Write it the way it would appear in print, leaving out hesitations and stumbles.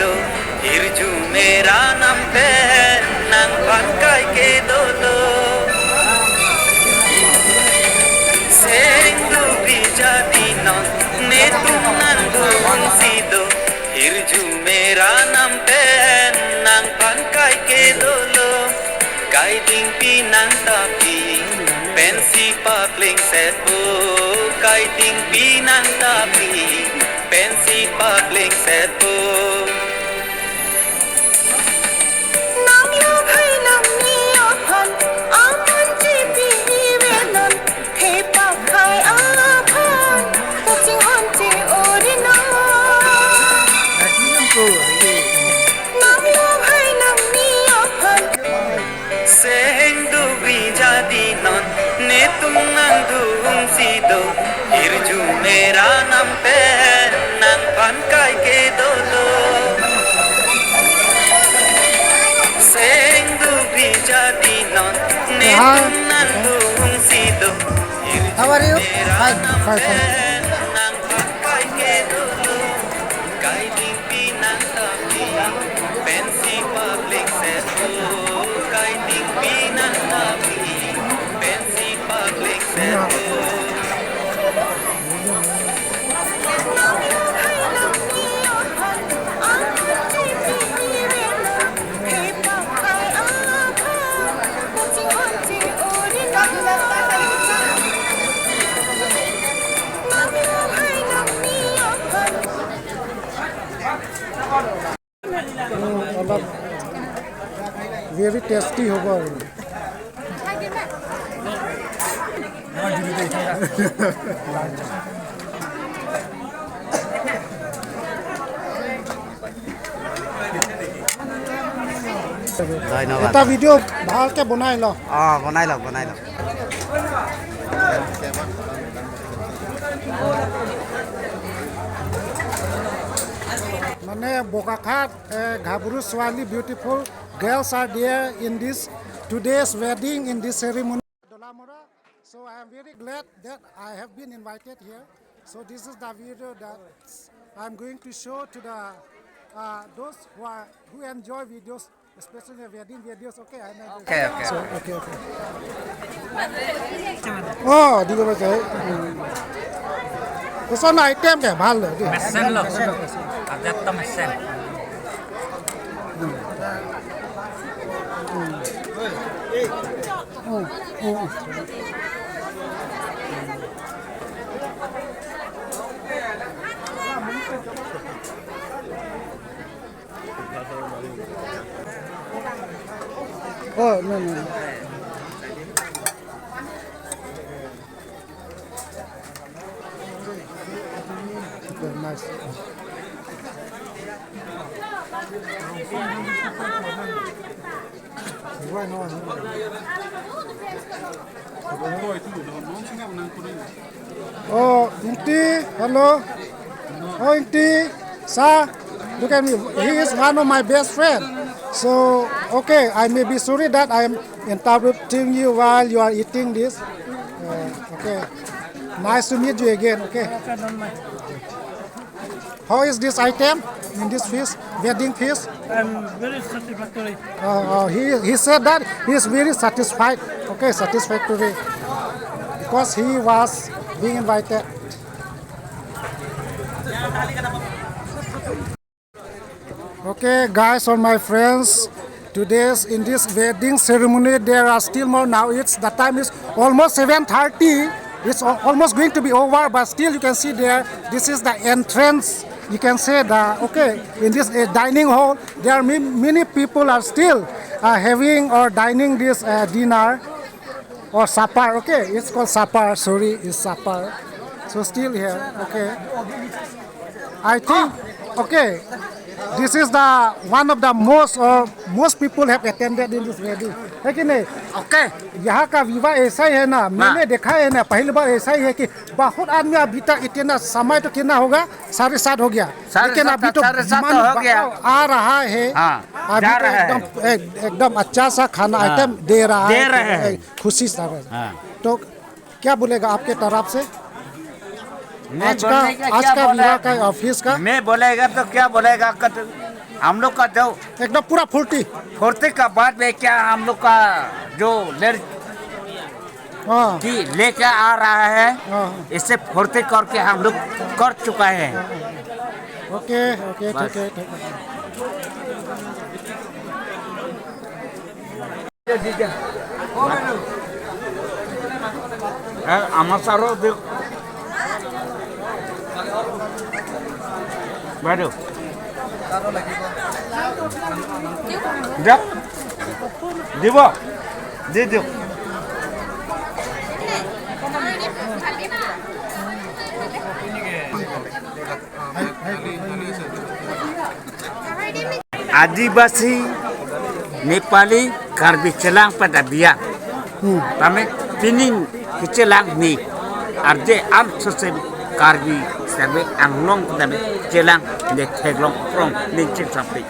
do Irju mera nampe nang pakai ke dolo Sengdu bija dinon netum nandu sido Irju mera nampe nang pakai ke dolo Guiding pinang tapi pensi pakling sepo Guiding pinang tapi pensi pakling sepo Nam yo khai nam ni yo phan aman chi pi venon the pa khai a phan ta ching hon chi ori na Nam yo khai nam ni yo phan Sengdu bija dinon netum nandu sido Irju mera nampe nang pankai ke dolo Sengdu bija dinon netum nandu sido How are you? Fine, nampe fine. nang pankai ke dolo Guiding pinang tapi pensi public sepo Guiding pinang tapi pensi public sepo Nam yo khai nam ni yo phan aman chi pi venon the pa khai a phan ta ching hon chi ori na Nam yo khai nam ni yo phan অলপ very tasty হ'ব আৰু ধন্যবাদ এটা ভিডিঅ' ভালকৈ বনাই ল বনাই লওক বনাই লওক মানে বোকাখাত ঘাবৰু ছোৱালী beautiful girls are there in this today's wedding in this ceremony Dolamora. So I am very glad that I have been invited here. So this is the video that I am going to show to the those who enjoy videos, especially wedding videos. Okay, I know. Okay. So, okay. Oh, দিব পাৰে ওচৰ item দে ভাল দে Mesen loh, ada tuh mesen. Oh, no. Okay, nice. Why not? Oh, Inti, hello. Oh, Inti, Sa, look at me. He is one of my best friends. So, okay, I may be sorry that I am interrupting you while you are eating this. Okay. Nice to meet you again. Okay. How is this item in this feast, wedding feast? I'm very satisfactory. He said that he is very satisfied. Okay, satisfactory because he was being invited. Okay, guys, all my friends, today's in this wedding ceremony there are still more. Now it's the time is almost 7:30. It's almost going to be over, but still you can see there. This is the entrance. You can say in this dining hall there are many people are still having or dining this dinner or supper. Okay, it's called supper. Sorry, it's supper. So still here. Okay, I think this is the one of the most people have attended in this wedding. है कि नहीं? Okay यहाँ का विवाह ऐसा ही है ना, मैंने देखा है ना, पहली बार ऐसा ही है कि बहुत आदमी अभी तक इतना समय तो कितना होगा 7:30 हो गया, लेकिन अभी तो 7:30 हो गया, आ रहा है, अभी तो एकदम अच्छा सा खाना आइटम दे रहा है, खुशी से। तो क्या बोलेगा आपके तरफ से आज का विवाह का ऑफिस का? मैं बोलेगा तो क्या बोलेगा हम लोग का जो एकदम पूरा फुर्ती। फुर्ती का बाद में क्या हम लोग का जो हाँ लड़की लेके आ रहा है हाँ इससे फुर्ती करके हम लोग कर चुका है। ओके ओके ठीक है ठीक है। আমার সারও দেখ বাইদেউ দিয়ক দিব দি দিয়ক आदिवासी Nepali Karbi चेलांग pada biak kami pining kecelang ni arje am sosem karbi sabe anglong kami celang de teglong from ni cik sampai